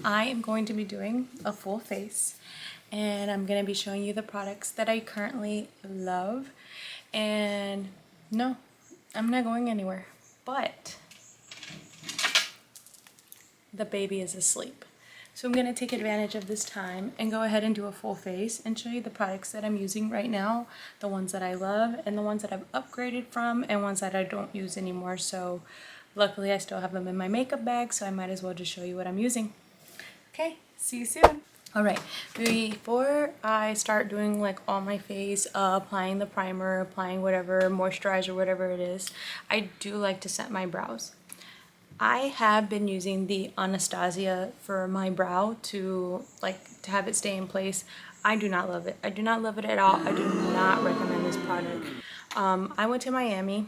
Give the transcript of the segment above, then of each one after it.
I am going to be doing a full face and I'm going to be showing you the products that I currently love. And no, I'm not going anywhere, but the baby is asleep. So I'm going to take advantage of this time and go ahead and do a full face and show you the products that I'm using right now, the ones that I love and the ones that I've upgraded from and ones that I don't use anymore. So luckily I still have them in my makeup bag, so I might as well just show you what I'm using. Okay, see you soon. All right, before I start doing like all my face, applying the primer, applying whatever moisturizer, whatever it is, I do like to set my brows. I have been using the Anastasia for my brow to have it stay in place. I do not love it. I do not love it at all. I do not recommend this product. I went to Miami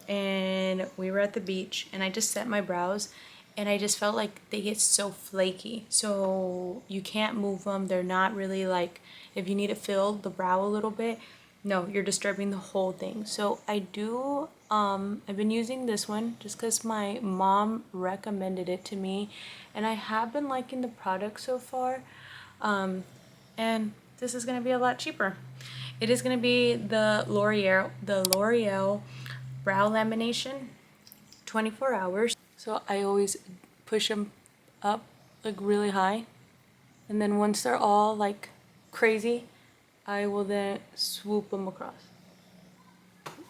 and we were at the beach and I just set my brows and I just felt like they get so flaky. So you can't move them. They're not really like, if you need to fill the brow a little bit, no, you're disturbing the whole thing. So I've been using this one just because my mom recommended it to me and I have been liking the product so far. And this is going to be a lot cheaper. It is going to be the L'Oreal Brow Lamination 24 hours. So I always push them up like really high. And then once they're all like crazy, I will then swoop them across.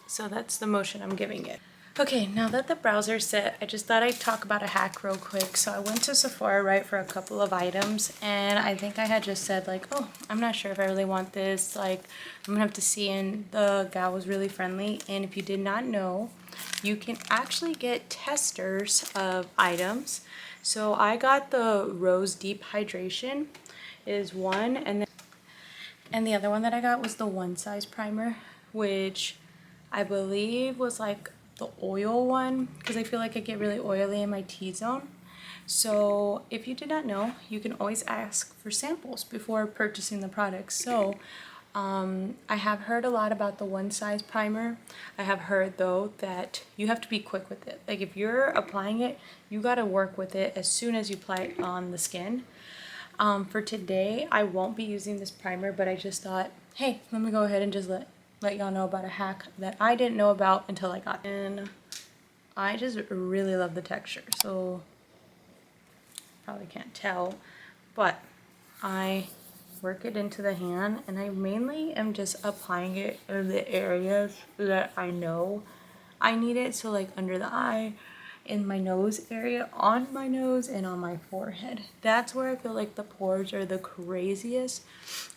So that's the motion I'm giving it. Okay, now that the brows are set, I just thought I'd talk about a hack real quick. So I went to Sephora, right, for a couple of items, and I think I had just said like, oh, I'm not sure if I really want this, like, I'm gonna have to see, and the gal was really friendly. And if you did not know, you can actually get testers of items. So I got the Rose Deep Hydration is one, and the other one that I got was the One Size Primer, which I believe was like the oil one, because I feel like I get really oily in my T-zone. So if you did not know, you can always ask for samples before purchasing the product. So I have heard a lot about the One Size Primer. I have heard though that you have to be quick with it. Like if you're applying it, you got to work with it as soon as you apply it on the skin. For today, I won't be using this primer, but I just thought, hey, let me go ahead and just let y'all know about a hack that I didn't know about until I got it. And I just really love the texture, so probably can't tell, but I work it into the hand and I mainly am just applying it in the areas that I know I need it. So like under the eye, in my nose area, on my nose, and on my forehead. That's where I feel like the pores are the craziest.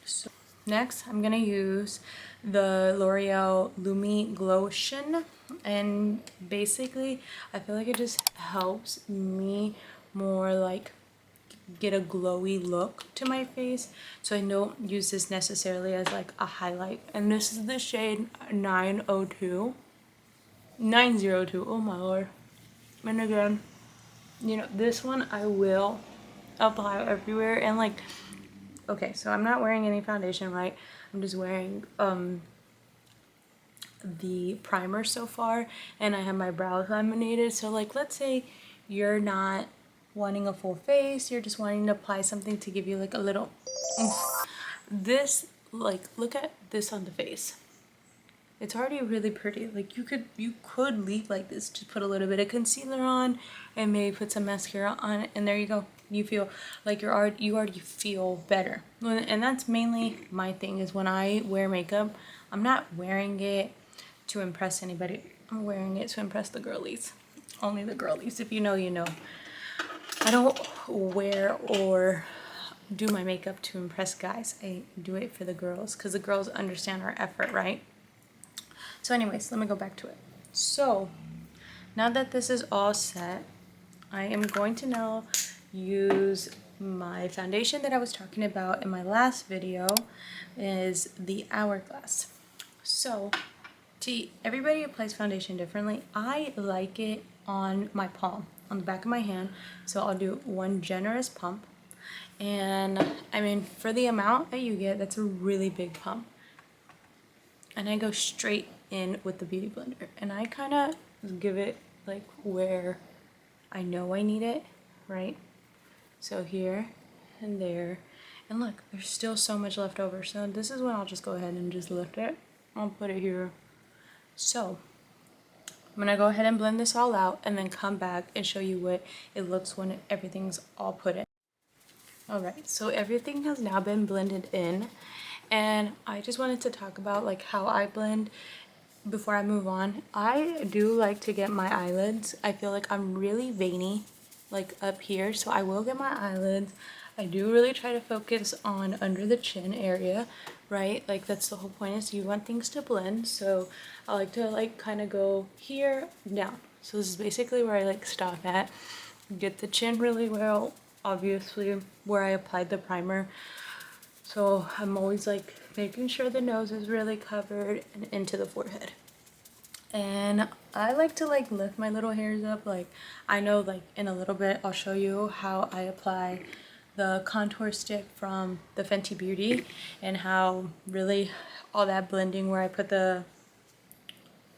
So next, I'm gonna use the L'Oreal Lumi Glotion, and basically, I feel like it just helps me more like get a glowy look to my face. So I don't use this necessarily as like a highlight. And this is the shade 902. 902, oh my lord. And again, you know, this one I will apply everywhere. And like, okay, so I'm not wearing any foundation, right? I'm just wearing the primer so far, and I have my brows laminated. So like, let's say you're not wanting a full face, you're just wanting to apply something to give you like a little this, like, look at this on the face. It's already really pretty. Like you could leave like this, just put a little bit of concealer on and maybe put some mascara on it, and there you go. You feel like you already feel better. And that's mainly my thing, is when I wear makeup, I'm not wearing it to impress anybody. I'm wearing it to impress the girlies. Only the girlies. If you know, you know. I don't wear or do my makeup to impress guys. I do it for the girls, because the girls understand our effort, right? So anyways, let me go back to it. So now that this is all set, I am going to now use my foundation that I was talking about in my last video, is the Hourglass. So everybody applies foundation differently. I like it on my palm, on the back of my hand. So I'll do one generous pump. And I mean, for the amount that you get, that's a really big pump. And I go straight in with the beauty blender, and I kind of give it like where I know I need it, right? So here and there. And look, there's still so much left over. So this is when I'll just go ahead and just lift it. I'll put it here. So I'm gonna go ahead and blend this all out and then come back and show you what it looks when everything's all put in. Alright, so everything has now been blended in, and I just wanted to talk about like how I blend before I move on. I do like to get my eyelids. I feel like I'm really veiny like up here, so I will get my eyelids. I do really try to focus on under the chin area, right? Like that's the whole point, is you want things to blend. So I like to like kind of go here down. So this is basically where I like stop at. Get the chin really well, obviously where I applied the primer. So I'm always like making sure the nose is really covered and into the forehead. And I like to like lift my little hairs up. Like I know like in a little bit I'll show you how I apply the contour stick from the Fenty Beauty, and how really all that blending where I put the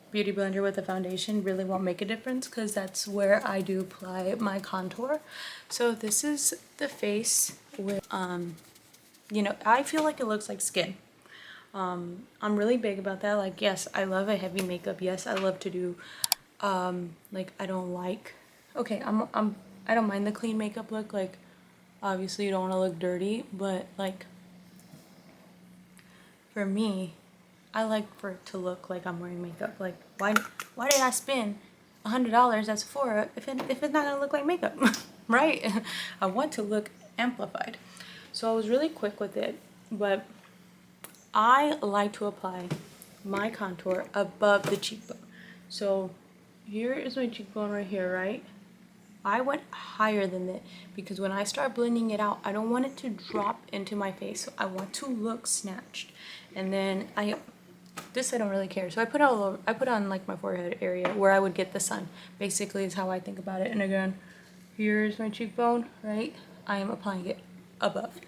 beauty blender with the foundation really won't make a difference, because that's where I do apply my contour. So this is the face with you know, I feel like it looks like skin. I'm really big about that. Like, yes, I love a heavy makeup. Yes, I love to do like I don't like, okay, I don't mind the clean makeup look. Like obviously you don't want to look dirty, but like for me, I like for it to look like I'm wearing makeup. Like why did I spend $100 at Sephora if it's not gonna look like makeup? Right? I want to look amplified. So I was really quick with it, but I like to apply my contour above the cheekbone. So here is my cheekbone right here, right? I went higher than that because when I start blending it out, I don't want it to drop into my face. So I want to look snatched. And then I don't really care. So I put on like my forehead area where I would get the sun. Basically is how I think about it. And again, here's my cheekbone, right? I am applying it above.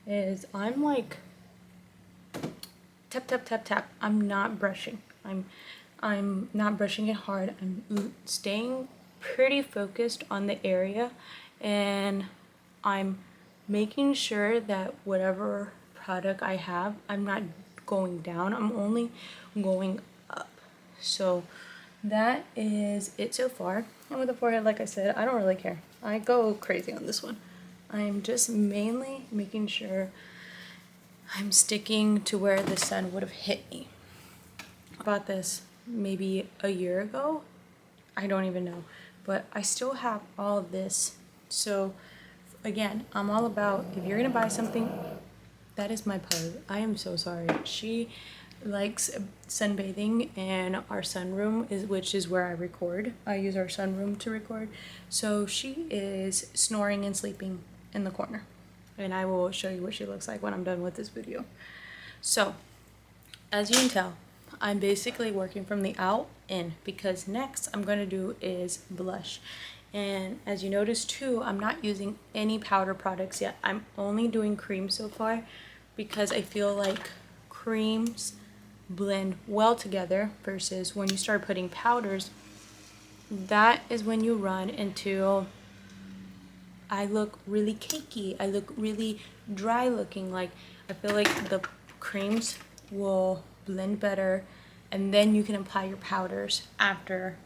I'm like tap tap tap tap. I'm not brushing. I'm not brushing it hard. I'm staying pretty focused on the area, and I'm making sure that whatever product I have, I'm not going down, I'm only going up. So that is it so far. And with the forehead, like I said, I don't really care. I go crazy on this one. I'm just mainly making sure I'm sticking to where the sun would have hit me. I bought this maybe a year ago. I don't even know. But I still have all of this. So again, I'm all about, if you're gonna buy something, that is my pug. I am so sorry. She likes sunbathing, and our sunroom which is where I record. I use our sunroom to record. So she is snoring and sleeping in the corner. And I will show you what she looks like when I'm done with this video. So, as you can tell, I'm basically working from the out in, because next I'm going to do is blush. And as you notice too, I'm not using any powder products yet. I'm only doing cream so far, because I feel like creams blend well together, versus when you start putting powders, that is when you run into, I look really cakey, I look really dry looking. Like I feel like the creams will blend better, and then you can apply your powders after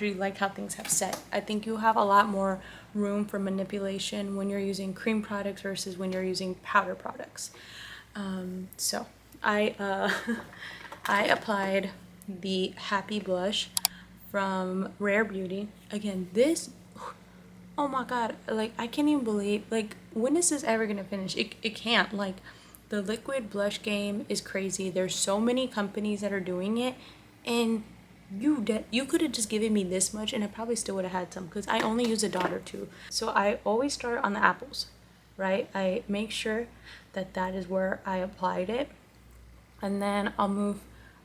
you like how things have set. I think you have a lot more room for manipulation when you're using cream products versus when you're using powder products. So I I applied the Happy Blush from Rare Beauty. Again, this, oh my god, like I can't even believe, like, when is this ever gonna finish? It can't. Like, the liquid blush game is crazy. There's so many companies that are doing it, and you could have just given me this much and I probably still would have had some, because I only use a dot or two. So I always start on the apples, right? I make sure that that is where I applied it, and then I'll move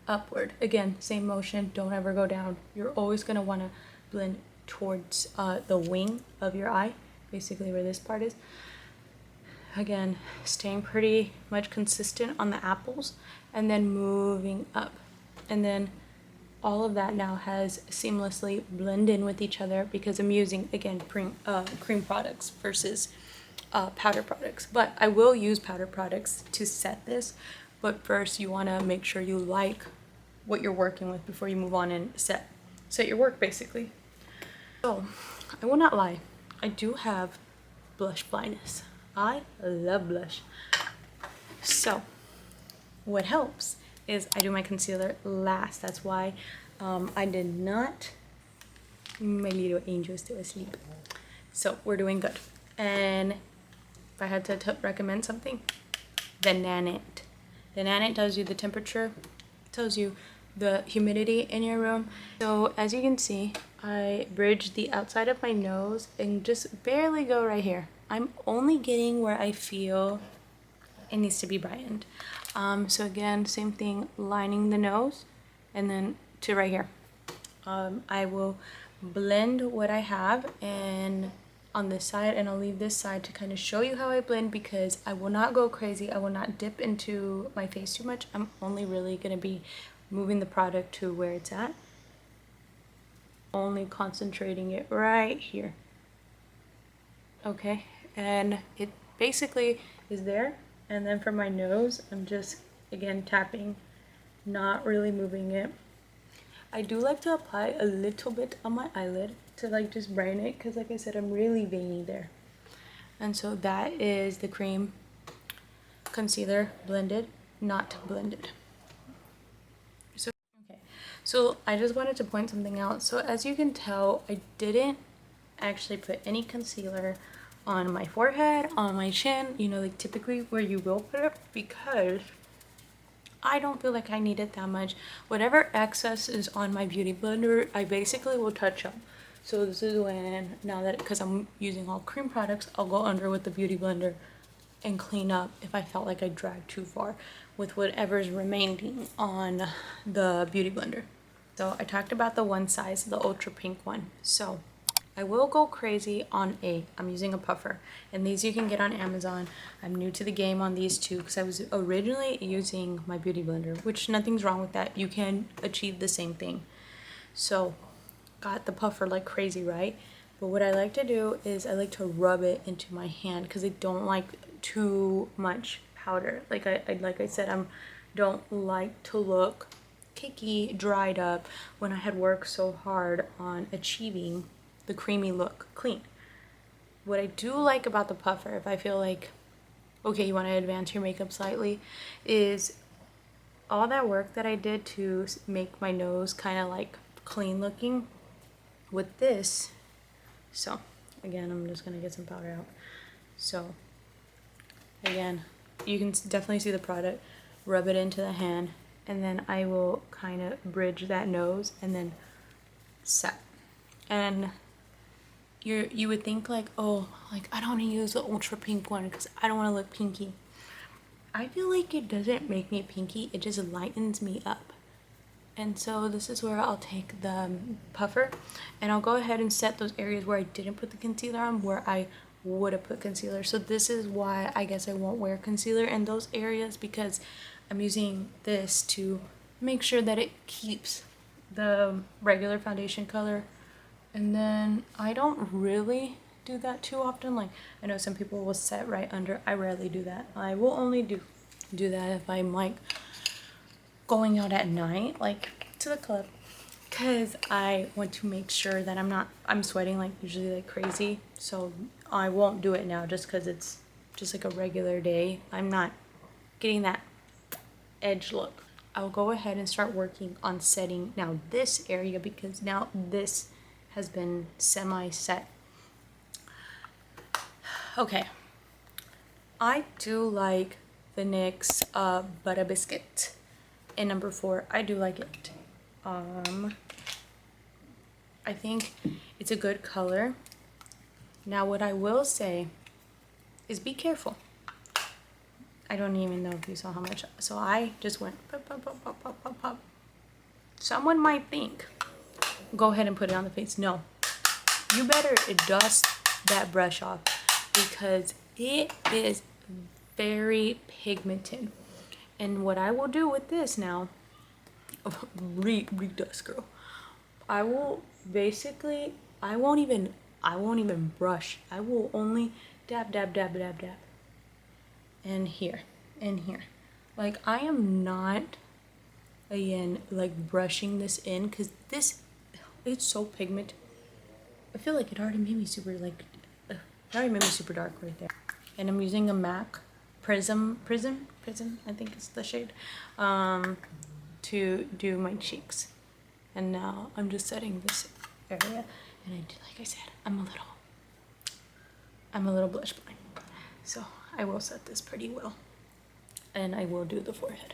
upward. Again, same motion, don't ever go down. You're always going to want to blend towards the wing of your eye, basically where this part is. Again, staying pretty much consistent on the apples, and then moving up. And then all of that now has seamlessly blended in with each other, because I'm using, again, cream products versus powder products, but I will use powder products to set this. But first you want to make sure you like what you're working with before you move on and set your work basically. So I will not lie, I do have blush blindness. I love blush. So what helps is I do my concealer last. That's why I did not. My little angel is still asleep. So we're doing good. And if I had to recommend something, the Nanit. The Nanit tells you the temperature, tells you the humidity in your room. So as you can see, I bridge the outside of my nose and just barely go right here. I'm only getting where I feel it needs to be brightened. So again, same thing, lining the nose and then to right here. I will blend what I have and on this side, and I'll leave this side to kind of show you how I blend, because I will not go crazy. I will not dip into my face too much. I'm only really going to be moving the product to where it's at. Only concentrating it right here. Okay, and it basically is there. And then for my nose, I'm just, again, tapping, not really moving it. I do like to apply a little bit on my eyelid to like just brighten it, because like I said, I'm really veiny there. And so that is the cream concealer blended, not blended. So okay, so I just wanted to point something out. So as you can tell, I didn't actually put any concealer on my forehead, on my chin, you know, like typically where you will put it, because I don't feel like I need it that much. Whatever excess is on my beauty blender, I basically will touch up. So this is when, now that, because I'm using all cream products, I'll go under with the beauty blender and clean up if I felt like I dragged too far with whatever's remaining on the beauty blender. So I talked about the one size, the ultra pink one. So I will go crazy on I'm using a puffer, and these you can get on Amazon. I'm new to the game on these two because I was originally using my beauty blender, which nothing's wrong with that. You can achieve the same thing. So got the puffer like crazy, right? But what I like to do is I like to rub it into my hand because I don't like too much powder. Like I said, I don't like to look cakey, dried up when I had worked so hard on achieving the creamy look clean. What I do like about the puffer, if I feel like, okay, you want to advance your makeup slightly, is all that work that I did to make my nose kind of like clean looking with this. So again, I'm just gonna get some powder out. So again, you can definitely see the product, rub it into the hand, and then I will kind of bridge that nose and then set. And you would think like, oh, like I don't want to use the ultra pink one because I don't want to look pinky. I feel like it doesn't make me pinky, it just lightens me up. And so this is where I'll take the puffer and I'll go ahead and set those areas where I didn't put the concealer on, where I would have put concealer. So this is why I guess I won't wear concealer in those areas, because I'm using this to make sure that it keeps the regular foundation color. And then I don't really do that too often. Like I know some people will set right under. I rarely do that. I will only do that if I'm like going out at night, like to the club, because I want to make sure that I'm sweating like usually like crazy. So I won't do it now just because it's just like a regular day. I'm not getting that edge look. I'll go ahead and start working on setting now this area, because now this has been semi-set. Okay, I do like the NYX Butter Biscuit in number 4. I do like it. I think it's a good color. Now what I will say is be careful. I don't even know if you saw how much. So I just went pop, pop, pop, pop, pop, pop, pop. Someone might think, go ahead and put it on the face. No, you better dust that brush off, because it is very pigmented. And what I will do with this now, redust girl, I will basically, I won't even brush. I will only dab, dab, dab, dab, dab. And here, and here. Like, I am not, again, like brushing this in, because this, it's so pigment. I feel like it already made me super, like, it already made me super dark right there. And I'm using a MAC Prism, I think it's the shade, to do my cheeks. And now I'm just setting this area, and like I said, I'm a little blush blind, so I will set this pretty well, and I will do the forehead.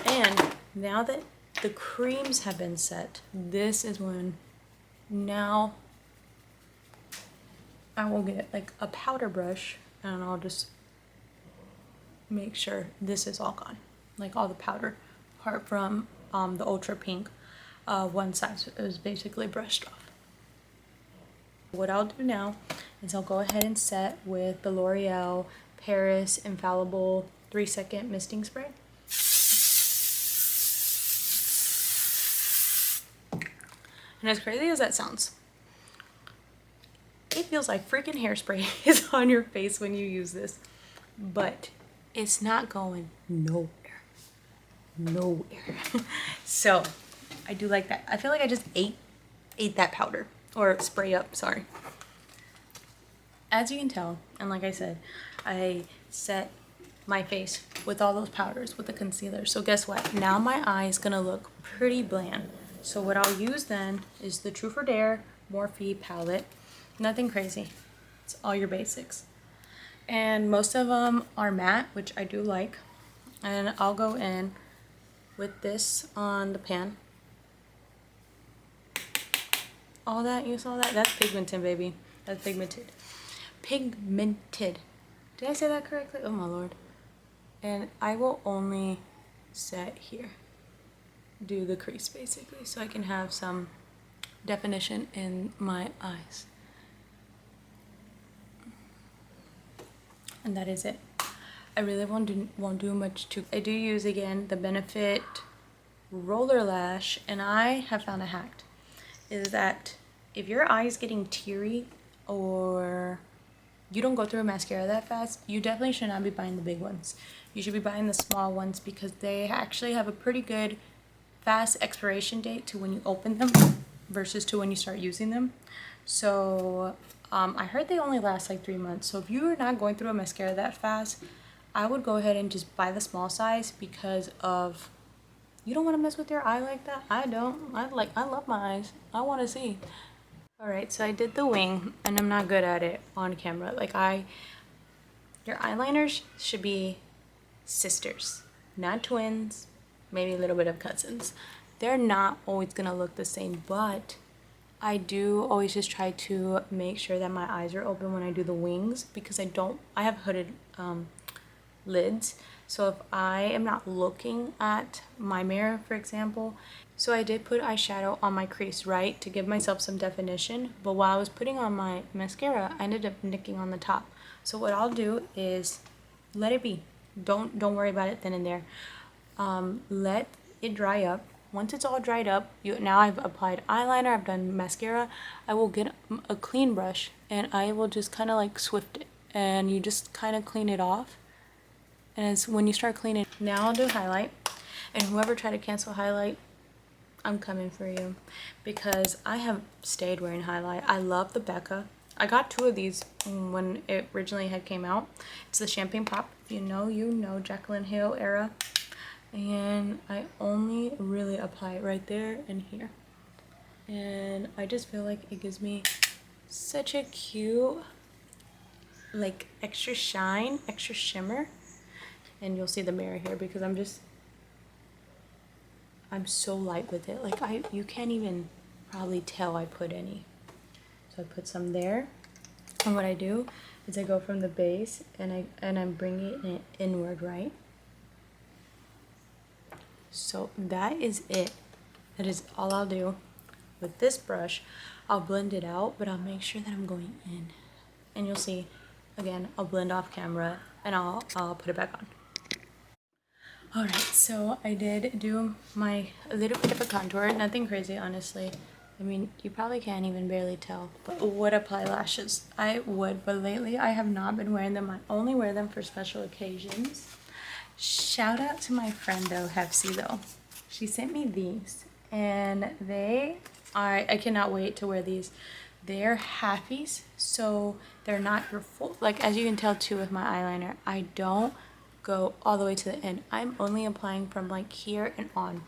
And now that the creams have been set, this is when now I will get like a powder brush, and I'll just make sure this is all gone, like all the powder apart from the ultra pink. One side is basically brushed off. What I'll do now is I'll go ahead and set with the L'Oreal Paris Infallible 3-second misting spray. And as crazy as that sounds, it feels like freaking hairspray is on your face when you use this, but it's not going nowhere. So I do like that. I feel like I just ate that powder, or spray up, sorry. As you can tell, and like I said, I set my face with all those powders with the concealer. So guess what? Now my eye is gonna look pretty bland. So what I'll use then is the True for Dare Morphe palette. Nothing crazy. It's all your basics. And most of them are matte, which I do like. And I'll go in with this on the pan. All that, you saw that? That's pigmented, baby. That's pigmented. Pigmented. Did I say that correctly? Oh my lord. And I will only set here. Do the crease basically, so I can have some definition in my eyes. And that is it. I really won't do much to. I do use again the Benefit Roller Lash, and I have found a hack. Is that if your eye is getting teary or you don't go through a mascara that fast, you definitely should not be buying the big ones. You should be buying the small ones because they actually have a pretty good fast expiration date to when you open them versus to when you start using them. So I heard they only last like 3 months. So if you are not going through a mascara that fast, I would go ahead and just buy the small size, because of you don't want to mess with your eye like that. I don't. I love my eyes. I want to see. All right, so I did the wing, and I'm not good at it on camera. Like your eyeliners should be sisters, not twins, maybe a little bit of cousins. They're not always gonna look the same, but I do always just try to make sure that my eyes are open when I do the wings, because I have hooded lids. So if I am not looking at my mirror, for example, so I did put eyeshadow on my crease, right, to give myself some definition, but while I was putting on my mascara, I ended up nicking on the top. So what I'll do is let it be. Don't worry about it then and there. Let it dry up. Once it's all dried up, now I've applied eyeliner, I've done mascara, I will get a clean brush and I will just kind of like swift it, and you just kind of clean it off. And it's when you start cleaning, now I'll do highlight. And whoever tried to cancel highlight, I'm coming for you, because I have stayed wearing highlight. I love the Becca. I got 2 of these when it originally had came out. It's the Champagne Pop. If you know Jaclyn Hill era. And I only really apply it right there and here. And I just feel like it gives me such a cute, like, extra shine, extra shimmer. And you'll see the mirror here, because I'm so light with it. Like, you can't even probably tell I put any. So I put some there. And what I do is I go from the base and I'm bringing it inward, right? So that is it. That is all I'll do. With this brush, I'll blend it out, but I'll make sure that I'm going in. And you'll see, again, I'll blend off camera and I'll put it back on. Alright, so I did do a little bit of a contour, nothing crazy, honestly. I mean, you probably can't even barely tell, but would apply lashes. I would, but lately I have not been wearing them. I only wear them for special occasions. Shout out to my friend though, Hefsy though. She sent me these and they are, I cannot wait to wear these. They're halfies, so they're not your full, like as you can tell too with my eyeliner, I don't go all the way to the end. I'm only applying from like here and on.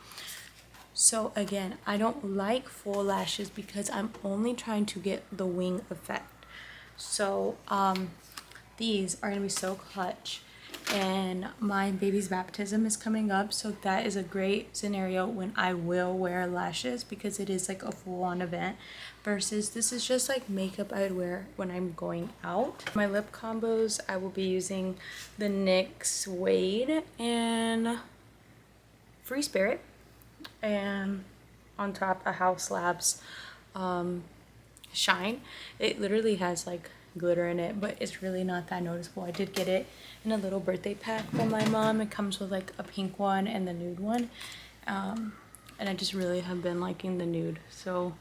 So again, I don't like full lashes because I'm only trying to get the wing effect. So these are gonna be so clutch, and my baby's baptism is coming up, so that is a great scenario when I will wear lashes because it is like a full-on event versus this is just like makeup I would wear when I'm going out. My lip combos, I will be using the NYX Suede and Free Spirit, and on top a House Labs Shine. It literally has like glitter in it, but it's really not that noticeable. I did get it in a little birthday pack from my mom. It comes with like a pink one and the nude one, and I just really have been liking the nude, so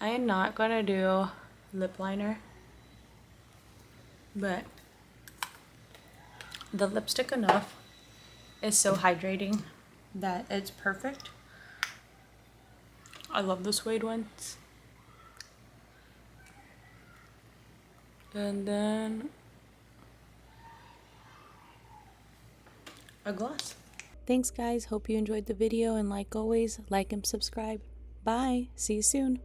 I am not gonna do lip liner, but the lipstick enough is so hydrating that it's perfect. I love the suede ones. And then a gloss. Thanks guys, hope you enjoyed the video, and like always, like and subscribe. Bye, see you soon.